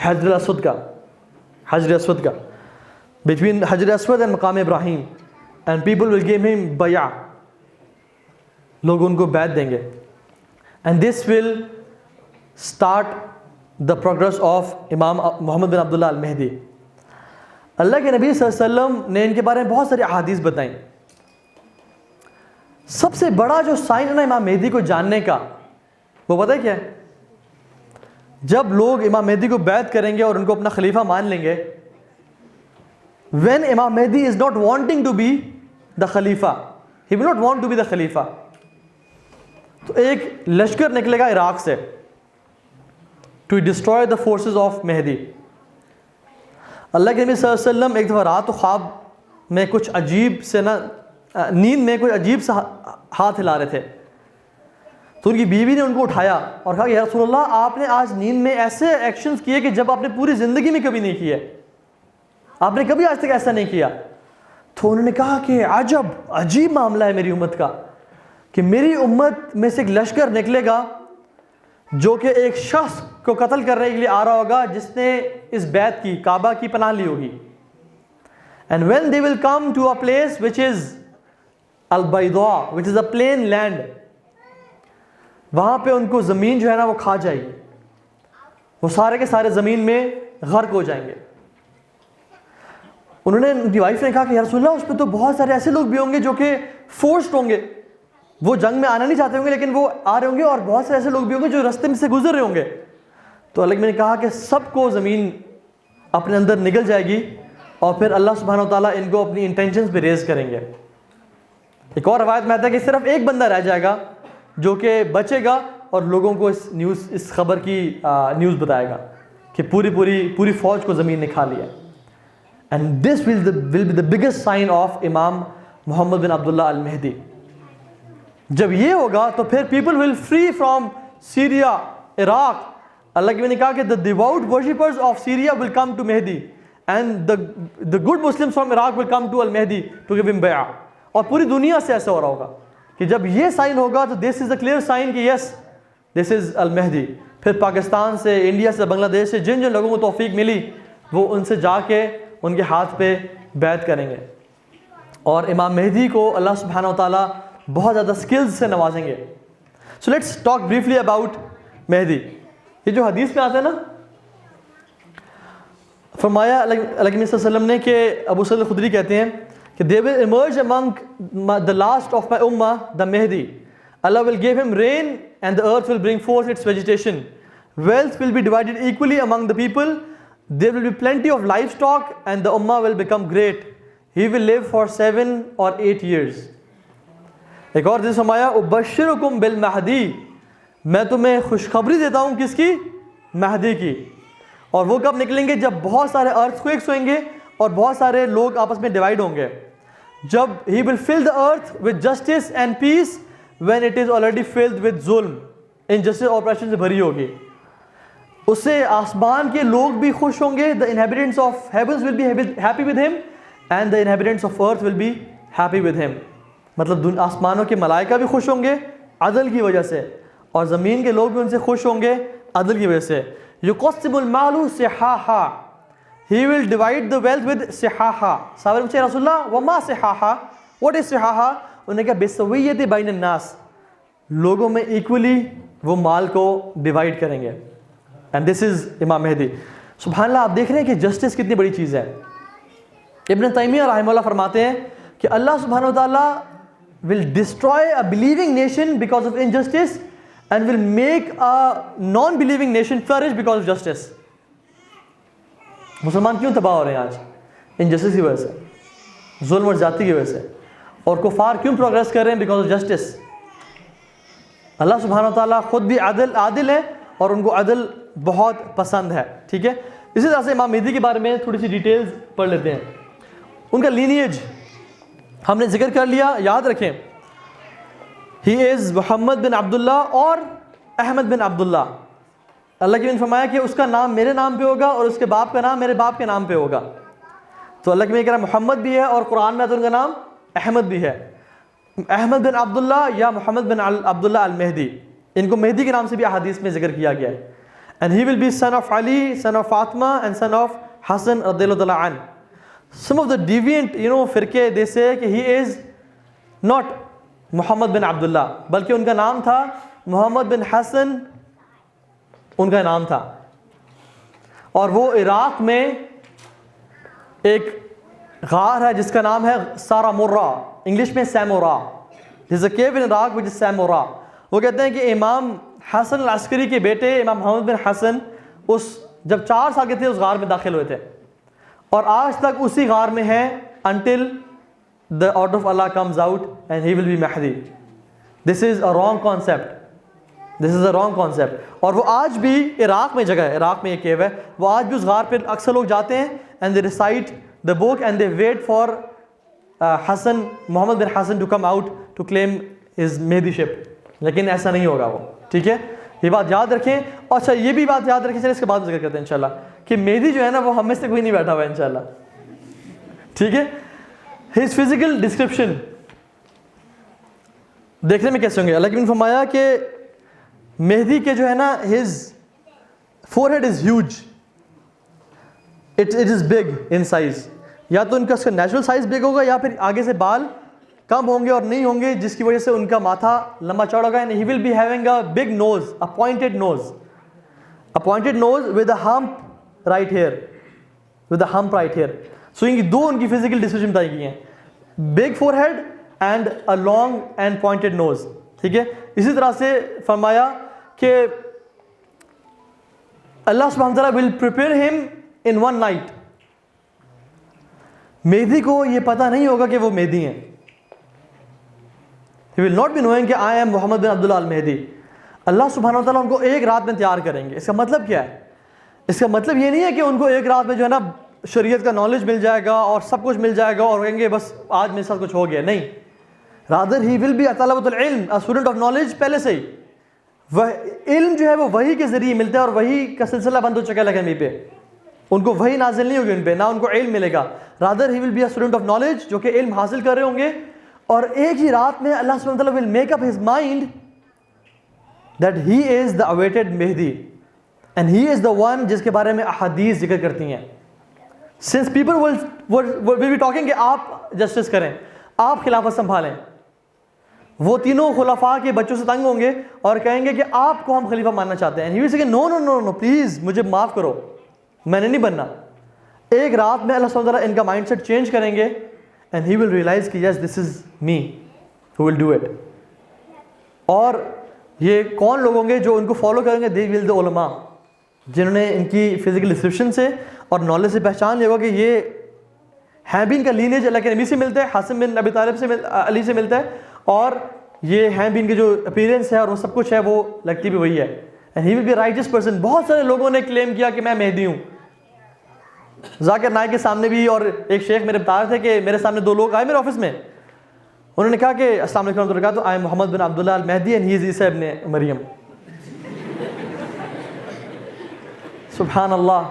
حجر الاسود کا, حجر اسود کا, بٹوین حجر اسود اینڈ مقام ابراہیم, اینڈ پیپل ول گیو ہم بیع, لوگ ان کو بیعت دیں گے, and this will start the progress of Imam Muhammad بن عبداللہ المہدی. اللہ کے نبی صلی اللہ علیہ وسلم نے ان کے بارے میں بہت ساری احادیث بتائیں. سب سے بڑا جو سائن ہے نا امام مہدی کو جاننے کا, وہ پتہ ہے کیا ہے؟ جب لوگ امام مہدی کو بیعت کریں گے اور ان کو اپنا خلیفہ مان لیں گے, when امام مہدی is not wanting to be the خلیفہ, he will not want to be the خلیفہ, تو ایک لشکر نکلے گا عراق سے to destroy the forces of مہدی. اللہ کے نبی صلی اللہ علیہ وسلم ایک دفعہ رات و خواب میں کچھ عجیب سے نا, نیند میں کوئی عجیب سا ہاتھ ہلا رہے تھے, تو ان کی بیوی نے ان کو اٹھایا اور کہا کہ یا رسول اللہ آپ نے آج نیند میں ایسے ایکشنز کیے کہ جب آپ نے پوری زندگی میں کبھی نہیں کیے, آپ نے کبھی آج تک ایسا نہیں کیا. تو انہوں نے کہا کہ عجیب معاملہ ہے میری امت کا, کہ میری امت میں سے ایک لشکر نکلے گا جو کہ ایک شخص کو قتل کرنے کے لیے آ رہا ہوگا جس نے اس بیت کی, کعبہ کی پناہ لی ہوگی. And when they will come to a place which is Al-Bayda, which is a plain land, وہاں پہ ان کو زمین جو ہے نا وہ کھا جائے گی, وہ سارے کے سارے زمین میں غرق ہو جائیں گے. انہوں نے, ان کی وائف نے کہا کہ یا رسول اللہ اس پہ تو بہت سارے ایسے لوگ بھی ہوں گے جو کہ فورسڈ ہوں گے, وہ جنگ میں آنا نہیں چاہتے ہوں گے لیکن وہ آ رہے ہوں گے, اور بہت سے ایسے لوگ بھی ہوں گے جو رستے میں سے گزر رہے ہوں گے. تو اللہ نے کہا کہ سب کو زمین اپنے اندر نگل جائے گی اور پھر اللہ سبحانہ و تعالیٰ ان کو اپنی انٹینشنز پہ ریز کریں گے. ایک اور روایت میں آتا ہے کہ صرف ایک بندہ رہ جائے گا جو کہ بچے گا اور لوگوں کو اس خبر کی نیوز بتائے گا کہ پوری فوج کو زمین نے کھا لیا. And this will be the biggest sign of Imam Muhammad بن عبداللہ المہدی. جب یہ ہوگا تو پھر people will free from Syria, Iraq. اللہ کے نے کہا کہ the devout worshippers of Syria will come to Mehdi and the good Muslims from Iraq will come to al-Mehdi to give him bay'ah. اور پوری دنیا سے ایسا ہو رہا ہوگا کہ جب یہ سائن ہوگا تو this is a clear sign کہ yes this is al-Mehdi. پھر پاکستان سے, انڈیا سے, بنگلہ دیش سے جن لوگوں کو توفیق ملی وہ ان سے جا کے ان کے ہاتھ پہ بیعت کریں گے, اور امام مہدی کو اللہ سبحانہ و تعالیٰ بہت زیادہ سکلز سے نوازیں گے. So let's talk briefly about مہدی. یہ جو حدیث میں آتا ہے نا, فرمایا اللہ کے نبی صلی اللہ علیہ وسلم نے کہ ابو سعید الخدری کہتے ہیں کہ they will emerge among the last of my ummah the Mehdi. Allah will give him rain and the earth will bring forth its vegetation. Wealth will be divided equally among the people. There will be plenty of livestock and the ummah will become great. He will live for 7 or 8 years. ایک اور حدیث فرمایا ابشرکم بالمہدی, میں تمہیں خوشخبری دیتا ہوں کس کی؟ مہدی کی. اور وہ کب نکلیں گے؟ جب بہت سارے ارتھ کویکس ہوئیں گے اور بہت سارے لوگ آپس میں ڈیوائڈ ہوں گے. جب he will fill the earth with justice and peace when it is already filled with ظلم, انجسٹس آپریشن سے بھری ہوگی. اس سے آسمان کے لوگ بھی خوش ہوں گے, the inhabitants of heavens will be happy with him and the inhabitants of earth will be happy with him. مطلب آسمانوں کے ملائکہ بھی خوش ہوں گے عدل کی وجہ سے, اور زمین کے لوگ بھی ان سے خوش ہوں گے عدل کی وجہ سے. يقسم المال صحاحا, he will divide the wealth with صحاحا. صحابہ نے پوچھا رسول اللہ وما صحاحا, what is صحاحا؟ انہوں نے کہا بسویت بین الناس, لوگوں میں ایکولی وہ مال کو ڈیوائڈ کریں گے. اینڈ دس از امام مہدی. سبحان اللہ, آپ دیکھ رہے ہیں کہ جسٹس کتنی بڑی چیز ہے. ابن تیمیہ رحمہ اللہ فرماتے ہیں کہ اللہ سبحانہ و تعالیٰ will destroy a believing nation because of injustice and will make a non-believing nation flourish because of justice. مسلمان کیوں تباہ ہو رہے ہیں آج؟ انجسٹس کی وجہ سے, ظلم اور زیادتی کی وجہ سے. اور کفار کیوں پروگریس کر رہے ہیں؟ Because of justice. اللہ سبحانہ و تعالیٰ خود بھی عادل ہے اور ان کو عدل بہت پسند ہے. ٹھیک ہے, اسی طرح سے امام مہدی کے بارے میں تھوڑی سی ڈیٹیلز پڑھ لیتے ہیں. ان کا لینیج ہم نے ذکر کر لیا, یاد رکھیں ہی از محمد بن عبداللہ اور احمد بن عبداللہ. اللہ کے نے فرمایا کہ اس کا نام میرے نام پہ ہوگا اور اس کے باپ کا نام میرے باپ کے نام پہ ہوگا. تو اللہ کے نے کہہ رہا محمد بھی ہے اور قرآن میں تو ان کا نام احمد بھی ہے. احمد بن عبداللہ یا محمد بن عبداللہ المہدی, ان کو مہدی کے نام سے بھی احادیث میں ذکر کیا گیا ہے. And he will be son of Ali, son of Fatima and son of Hassan radiyallahu ta'ala an. Some of the deviant, فرقے they say کہ he is not محمد بن عبداللہ, بلکہ ان کا نام تھا محمد بن حسن, ان کا نام تھا. اور وہ عراق میں ایک غار ہے جس کا نام ہے سارامورا, انگلش میں سیمورا. There's a cave in Iraq which is سیمورا. وہ کہتے ہیں کہ امام حسن العسکری کے بیٹے امام محمد بن حسن جب 4 سال کے تھے اس غار میں داخل ہوئے تھے, اور آج تک اسی غار میں ہیں until the order of Allah comes out and he will be Mahdi. This is a wrong concept. This is a wrong concept. اور وہ آج بھی عراق میں جگہ ہے, عراق میں ایک کیو ہے, وہ آج بھی اس غار پہ اکثر لوگ جاتے ہیں and they recite the book and they wait for Hasan Muhammad bin Hasan to come out to claim his Mahdi-ship. لیکن ایسا نہیں ہوگا وہ, ٹھیک ہے, یہ بات یاد رکھیں. اور اچھا یہ بھی بات یاد رکھیں, چلیں اس کے بعد ذکر کرتے ہیں انشاءاللہ, کہ مہدی جو ہے نا وہ ہم میں سے کوئی نہیں بیٹھا ہوا ہے انشاءاللہ, ٹھیک ہے. his physical description دیکھنے میں کیسے ہوں گے؟ اللہ نے فرمایا کہ مہدی کے جو ہے نا his forehead is huge, it is big in size. یا تو ان کا اس کا نیچرل سائز بگ ہوگا یا پھر آگے سے بال کم ہوں گے اور نہیں ہوں گے, جس کی وجہ سے ان کا ماتھا لمبا چوڑا ہوگا. and he will be having a big nose, a pointed nose with a hump right here. so یہ دو ان کی فزیکل ڈسکرپشن بتائی گئی ہیں, big forehead and a long and pointed nose, ٹھیک ہے. اسی طرح سے فرمایا کہ اللہ سبحانہ وتعالی will prepare him in one night. مہدی کو یہ پتہ نہیں ہوگا کہ وہ مہدی ہیں. He will not be knowing کہ I am محمد بن عبداللہ المہدی. اللہ سبحانہ وتعالیٰ ان کو ایک رات میں تیار کریں گے. اس کا مطلب کیا ہے؟ اس کا مطلب یہ نہیں ہے کہ ان کو ایک رات میں جو ہے نا شریعت کا نالج مل جائے گا اور سب کچھ مل جائے گا اور کہیں گے بس آج میرے ساتھ کچھ ہو گیا. نہیں, rather he will be طلبۃ العلم, a student of knowledge. پہلے سے ہی وہ علم جو ہے وہ وحی کے ذریعے ملتا ہے اور وحی کا سلسلہ بند ہو چکا ہے نبی پہ. ان کو وحی نازل نہیں ہوگی ان پہ, نہ ان کو علم ملے گا. rather he will be a student of knowledge, جو کہ علم حاصل کر رہے ہوں گے. اور ایک ہی رات میں اللہ سبحانہ وتعالی will make up his mind that he is the awaited Mahdi and he is the one جس کے بارے میں احادیث ذکر کرتی ہیں. since people will be talking کہ آپ جسٹس کریں, آپ خلافت سنبھالیں, وہ تینوں خلفاء کے بچوں سے تنگ ہوں گے اور کہیں گے کہ آپ کو ہم خلیفہ ماننا چاہتے ہیں. and he will say no please مجھے معاف کرو, میں نے نہیں بننا. ایک رات میں اللہ سبحانہ وتعالی ان کا مائنڈ سیٹ چینج کریں گے and he will realize کہ yes this is me who will do it. اور یہ کون لوگ ہوں گے جو ان کو فالو کریں گے؟ they will the علماء, جنہوں نے ان کی فزیکل ڈسکرپشن سے اور نالج سے پہچان لیا ہوگا کہ یہ ہیں بھی ان کا لینیج اللہ کے نبی سے ملتا ہے, حسن بن ابی طالب سے علی سے ملتا ہے, اور یہ ہیں بھی ان کے جو اپیرنس ہے اور وہ سب کچھ ہے وہ لگتی بھی وہی ہے. and he will be a righteous person. بہت سارے لوگوں نے کلیم کیا کہ میں مہدی ہوں. ذاکر نائک کے سامنے بھی, اور ایک شیخ میرے بتا رہے تھے کہ میرے سامنے 2 لوگ آئے میرے آفس میں, انہوں نے کہا کہ السلام علیکم ورحمۃ اللہ وبرکاتہ, آئی محمد بن عبداللہ المہدی اینڈ ہی از عیسیٰ ابن مریم. سبحان اللہ.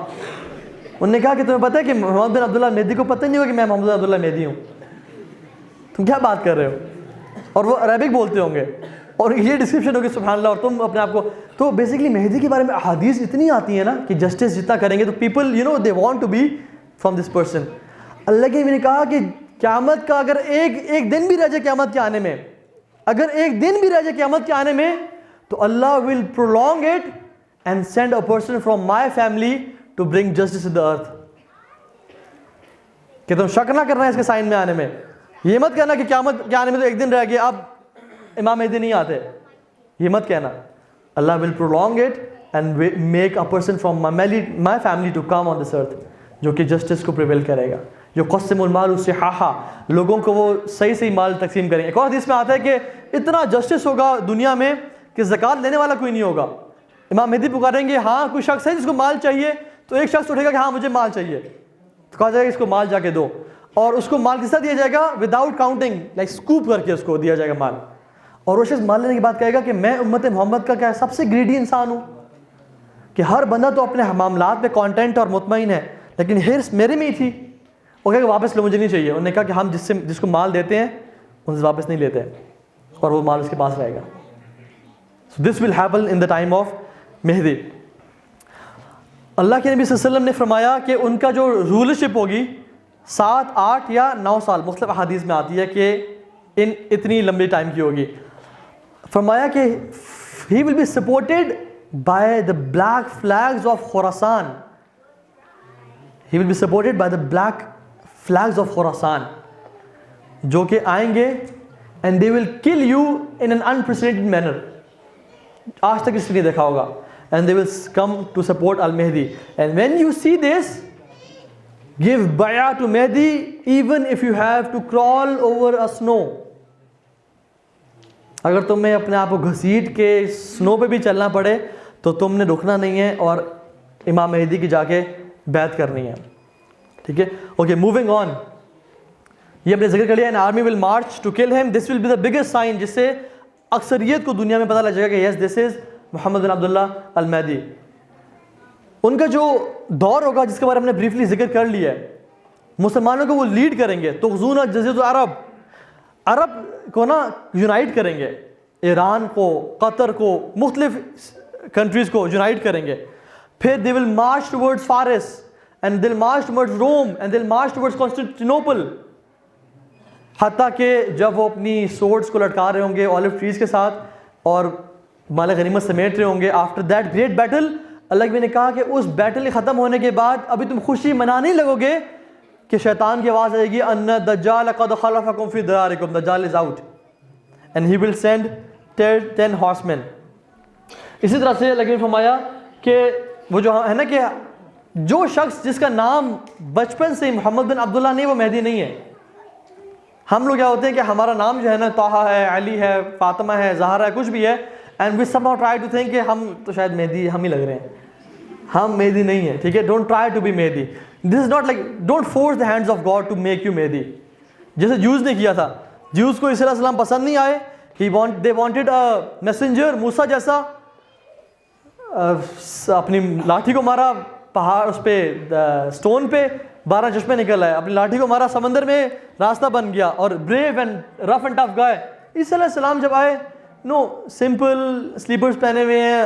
انہوں نے کہا کہ تمہیں پتہ ہے کہ محمد بن عبداللہ المہدی کو پتہ نہیں ہوگا کہ میں محمد بن عبداللہ المہدی ہوں, تم کیا بات کر رہے ہو؟ اور وہ عربک بولتے ہوں گے اور یہ ڈسکرپشن ہوگی سبحان اللہ, اور تم اپنے آپ کو. تو بیسکلی مہدی کے بارے میں احادیث اتنی آتی ہیں نا کہ جسٹس جتنا کریں گے تو people they want to be from this person. اللہ کے نے کہا کہ قیامت کا اگر ایک دن بھی رہ جائے قیامت کے آنے میں, اگر ایک دن بھی رہ جائے قیامت کے آنے میں, تو اللہ will prolong it and send a person from my family to bring justice in the earth. کہ تم شک نہ کرنا ہے اس کے سائن میں آنے میں, یہ مت کہنا کہ قیامت کے آنے میں تو ایک دن رہ گیا اب امام مہدی نہیں آتے, یہ مت کہنا. اللہ will prolong it and make a person from my family to come on this earth, جو کہ جسٹس کو پریویل کرے گا, جو قسم المال صحاحا, لوگوں کو وہ صحیح مال تقسیم کریں گے. ایک اور حدیث میں آتا ہے کہ اتنا جسٹس ہوگا دنیا میں کہ زکوٰۃ لینے والا کوئی نہیں ہوگا. امام مہدی پکاریں گے, ہاں کوئی شخص ہے جس کو مال چاہیے, تو ایک شخص اٹھے گا کہ ہاں مجھے مال چاہیے, تو کہا جائے گا اس کو مال جا کے دو, اور اس کو مال کس طرح دیا جائے گا؟ وداؤٹ کاؤنٹنگ, لائک اسکوپ کر کے اس کو دیا جائے گا مال. اور وہ شخص مال لینے کی بات کہے گا کہ میں امت محمد کا کیا سب سے گریڈی انسان ہوں, کہ ہر بندہ تو اپنے معاملات پہ کانٹینٹ اور مطمئن ہے، لیکن ہرس میرے میں ہی تھی. وہ کہا کہ واپس لو، مجھے نہیں چاہیے. انہوں نے کہا کہ ہم جس کو مال دیتے ہیں ان سے واپس نہیں لیتے، اور وہ مال اس کے پاس رہے گا. So this will happen in the time of مہدی. اللہ کے نبی صلی اللہ علیہ وسلم نے فرمایا کہ ان کا جو رولرشپ ہوگی 7، 8 یا 9 سال، مختلف احادیث میں آتی ہے کہ اتنی لمبی ٹائم کی ہوگی. فرمایا کہ he will be supported by the black flags of Khorasan. He will be supported by the black flags of Khorasan, جو کہ آئیں گے and they will kill you in an unprecedented manner. آج تک اس نے نہیں دیکھا ہوگا. And they will come to support Al-Mahdi. And when you see this, give bay'ah to Mahdi even if you have to crawl over a snow. اگر تمہیں اپنے آپ کو گھسیٹ کے سنو پہ بھی چلنا پڑے تو تم نے رکنا نہیں ہے اور امام مہدی کی جا کے بیعت کرنی ہے. ٹھیک ہے، اوکے، موونگ آن. یہ اپنے ذکر کر لیا. an army will march to kill him. this will be the biggest sign جس سے اکثریت کو دنیا میں پتہ لگ جائے گا کہ yes this is محمد بن عبداللہ المہدی. ان کا جو دور ہوگا جس کے بارے میں ہم نے بریفلی ذکر کر لیا ہے، مسلمانوں کو وہ لیڈ کریں گے. تغزون جزیرۃ العرب، عرب کو نا یونائٹ کریں گے، ایران کو، قطر کو، مختلف کنٹریز کو یونائٹ کریں گے. پھر they will march towards فارس and they'll march towards Rome and they'll march towards Constantinople. حتیٰ کہ جب وہ اپنی سورڈز کو لٹکا رہے ہوں گے اولیو ٹریز کے ساتھ اور مال غنیمت سمیٹ رہے ہوں گے، آفٹر دیٹ گریٹ بیٹل، اللہ نے کہا کہ اس بیٹل ختم ہونے کے بعد ابھی تم خوشی منانے لگو گے کہ شیطان کی آواز آئے گی ان دجال قد خلفکم فی دارکم، دجال is out and he will send 10 ہارسمین. اسی طرح سے اللہ نے فرمایا کہ وہ جو ہے نا کہ جو شخص جس کا نام بچپن سے محمد بن عبداللہ نہیں، وہ مہدی نہیں ہے. ہم لوگ کیا ہوتے ہیں کہ ہمارا نام جو ہے نا طٰہٰ ہے، علی ہے، فاطمہ ہے، زہرا ہے، کچھ بھی ہے، and we somehow try to think کہ ہم تو شاید مہدی ہم ہی لگ رہے ہیں. ہم مہدی نہیں ہیں. ٹھیک ہے، don't try to be Mahdi. This is not like, don't force the hands of God to make you Mahdi. جیسے جوز نے کیا تھا، جوز کو عیسیٰ علیہ السلام پسند نہیں آئے. they wanted a messenger موسیٰ جیسا. اپنی لاٹھی کو مارا پہاڑ، اس پہ اسٹون پہ 12 چشمے نکل آئے. اپنی لاٹھی کو مارا، سمندر میں راستہ بن گیا. اور brave and rough and tough guy. عیسیٰ علیہ السلام جب آئے، نو سمپل سلیپرز پہنے ہوئے ہیں،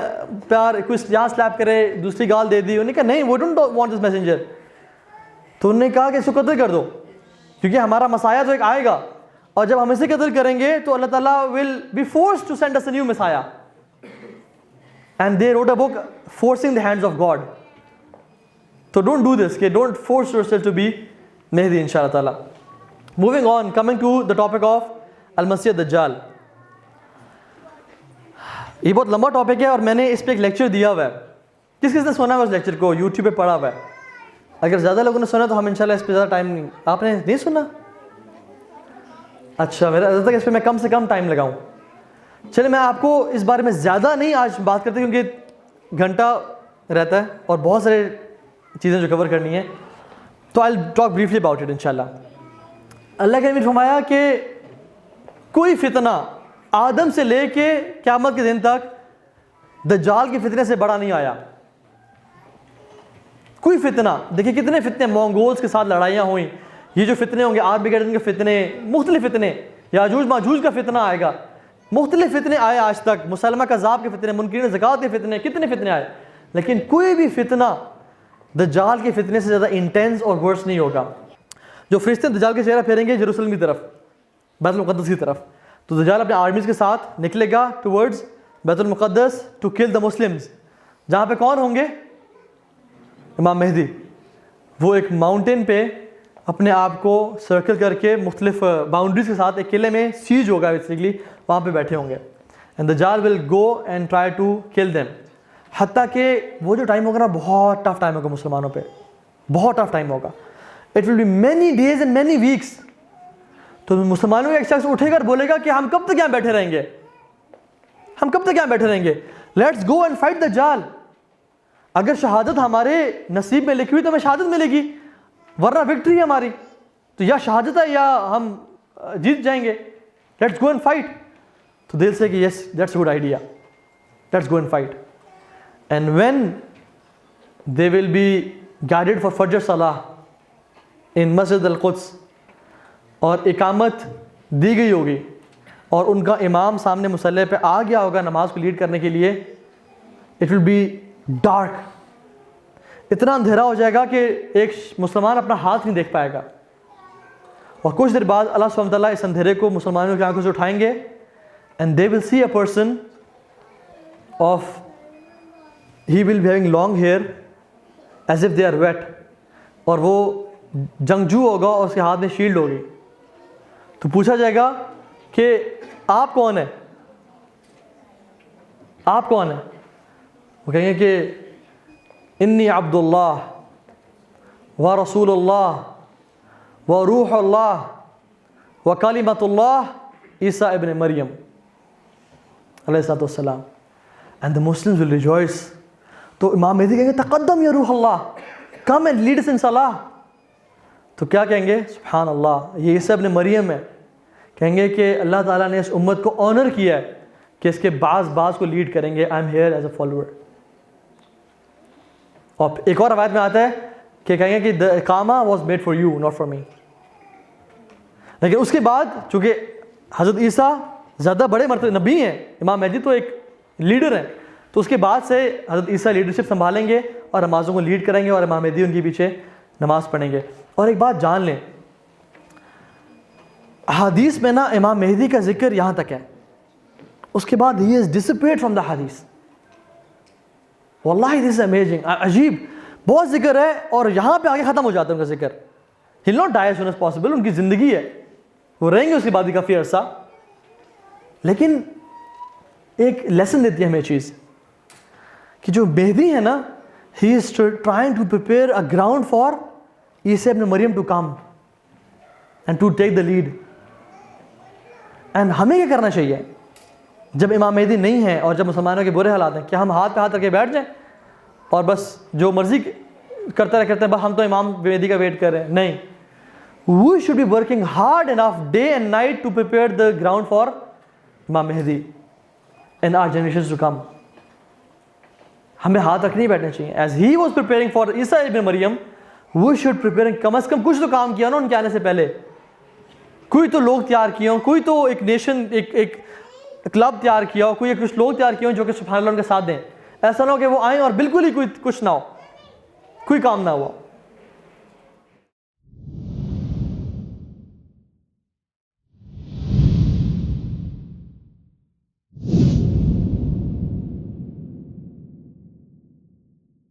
پیار کوئی یہاں سلیپ کرے دوسری گال دے دی. انہوں نے کہا نہیں، we don't want this messenger. تو انہوں نے کہا کہ اس کو قتل کر دو، کیونکہ ہمارا مسایہ تو ایک آئے گا، اور جب ہم اسے قتل کریں گے تو اللہ تعالیٰ will be forced to send us a new Messiah. And they wrote a book forcing the hands of God. تو ڈونٹ ڈو دس، کہ don't force yourself to be Mahdi ان شاء اللہ تعالیٰ. Moving on, coming to the topic of المسیح الدجال. یہ بہت لمبا ٹاپک ہے اور میں نے اس پہ ایک لیکچر دیا ہوا ہے. کس نے سنا ہے اس لیکچر کو؟ یوٹیوب پہ پڑھا ہوا ہے. اگر زیادہ لوگوں نے سنا تو ہم انشاءاللہ اس پہ زیادہ ٹائم نہیں. آپ نے نہیں سنا؟ اچھا، میرا عزت ہے اس پہ میں کم سے کم ٹائم لگاؤں. چلے میں آپ کو اس بارے میں زیادہ نہیں آج بات کرتے کیونکہ گھنٹہ رہتا ہے اور بہت سارے چیزیں جو کور کرنی ہے. تو I talk briefly about it انشاءاللہ. اللہ کے نبی نے فرمایا کہ کوئی فتنہ آدم سے لے کے قیامت کے دن تک دجال کے فتنے سے بڑا نہیں آیا. کوئی فتنہ، دیکھیں کتنے فتنے، مونگولز کے ساتھ لڑائیاں ہوئیں، یہ جو فتنے ہوں گے، آرمیگیڈن کے فتنے، مختلف فتنے، یاجوج ماجوج کا فتنہ آئے گا، مختلف فتنے آئے آج تک، مسلمہ کذاب کے فتنے، منکرین زکوٰۃ کے فتنے، کتنے فتنے آئے، لیکن کوئی بھی فتنہ دجال کے فتنے سے زیادہ انٹینس اور ورس نہیں ہوگا. جو فرشتے دجال کے چہرہ پھیریں گے یروشلم کی طرف، بیت المقدس کی طرف، تو دجال اپنے آرمیز کے ساتھ نکلے گا ٹورڈز بیت المقدس ٹو کل دا مسلمز، جہاں پہ کون ہوں گے؟ امام مہدی. وہ ایک ماؤنٹین پہ اپنے آپ کو سرکل کر کے مختلف باؤنڈریز کے ساتھ ایک قلعے میں سیج ہوگا بیسیکلی، وہاں پہ بیٹھے ہوں گے. اینڈ دجال will go and try to kill them. حتیٰ کہ وہ جو ٹائم ہوگا نا، بہت ٹف ٹائم ہوگا مسلمانوں پہ، بہت ٹف ٹائم ہوگا. It will be many days and many weeks. تو مسلمانوں کا ایک شخص اٹھے گا اور بولے گا کہ ہم کب تک یہاں بیٹھے رہیں گے، ہم کب تک یہاں بیٹھے رہیں گے، لیٹس گو اینڈ فائٹ دجال. اگر شہادت ہمارے نصیب میں لکھی ہوئی تو ہمیں شہادت ملے گی، ورنہ وکٹری ہے ہماری. تو یا شہادت ہے یا ہم جیت جائیں گے. Let's go and fight. تو دل سے کہ yes that's a good idea, let's go and fight. And when they will be guided for Fajr Salah in Masjid al-Quds, اور اقامت دی گئی ہوگی اور ان کا امام سامنے مصلی پہ آ گیا ہوگا نماز کو لیڈ کرنے کے لیے. اٹ ول بی ڈارک, اتنا اندھیرا ہو جائے گا کہ ایک مسلمان اپنا ہاتھ نہیں دیکھ پائے گا. اور کچھ دیر بعد اللہ سبحانہ وتعالیٰ اس اندھیرے کو مسلمانوں کی آنکھوں سے اٹھائیں گے, and they will see a person of, he will be having long hair as if they are wet, اور وہ جنگجو ہوگا اور اس کے ہاتھ میں شیلڈ ہوگی. تو پوچھا جائے گا کہ آپ کون ہیں, آپ کون ہیں؟ وہ کہیں گے کہ انی عبد اللہ و رسول اللہ و روح اللہ و کلمۃ اللہ عیسیٰ ابن مریم علیہ الصلوۃ والسلام. And the Muslims will rejoice. تو امام مہدی کہیں گے تقدم یا روح اللہ, come and lead us in salah. تو کیا کہیں گے؟ سبحان اللہ, یہ عیسیٰ ابن مریم ہے. کہیں گے کہ اللہ تعالیٰ نے اس امت کو آنر کیا ہے کہ اس کے بعض کو لیڈ کریں گے. I am here as a follower. اور ایک اور روایت میں آتا ہے کہ کہیں گے کہ the اقامہ was made for you not for me. لیکن اس کے بعد چونکہ حضرت عیسیٰ زیادہ بڑے مرتبہ نبی ہیں, امام مہدی تو ایک لیڈر ہیں, تو اس کے بعد سے حضرت عیسیٰ لیڈرشپ سنبھالیں گے اور نمازوں کو لیڈ کریں گے اور امام مہدی ان کے پیچھے نماز پڑھیں گے. اور ایک بات جان لیں, حدیث میں نا امام مہدی کا ذکر یہاں تک ہے, اس کے بعد he is disappeared from the hadith. واللہ this is amazing, عجیب, بہت ذکر ہے اور یہاں پہ آگے ختم ہو جاتا ہے ان کا ذکر. he will not die as soon as possible, ان کی زندگی ہے, وہ رہیں گے اس کے بعد بھی کافی عرصہ. لیکن ایک لیسن دیتی ہے ہمیں چیز کہ جو مہدی ہے نا, he is trying to prepare a ground for عیسیٰ ابن مریم to come and to take the lead. And ہمیں کیا کرنا چاہیے جب امام مہدی نہیں ہے اور جب مسلمانوں کے برے حالات ہیں؟ کیا ہم ہاتھ پہ ہاتھ رکھ کے بیٹھ جائیں اور بس جو مرضی کرتے ہیں بس ہم تو امام مہدی کا ویٹ کر رہے ہیں؟ نہیں. We should be working hard enough day and night to prepare the ground for امام مہدی and our generations to come. ہمیں ہاتھ رکھ نہیں بیٹھنے چاہیے. As he was preparing for عیسیٰ ابن مریم, we should prepare, کم از کم کچھ تو کام کیا نا ان کے آنے سے پہلے. کوئی تو لوگ تیار کیے ہوں, کوئی تو ایک نیشن, ایک کلب تیار کیا ہو, کوئی کچھ لوگ تیار کیے ہوں جو کہ سبحان اللہ ان کے ساتھ دیں. ایسا نہ ہو کہ وہ آئیں اور بالکل ہی کوئی کچھ نہ ہو, کوئی کام نہ ہوا.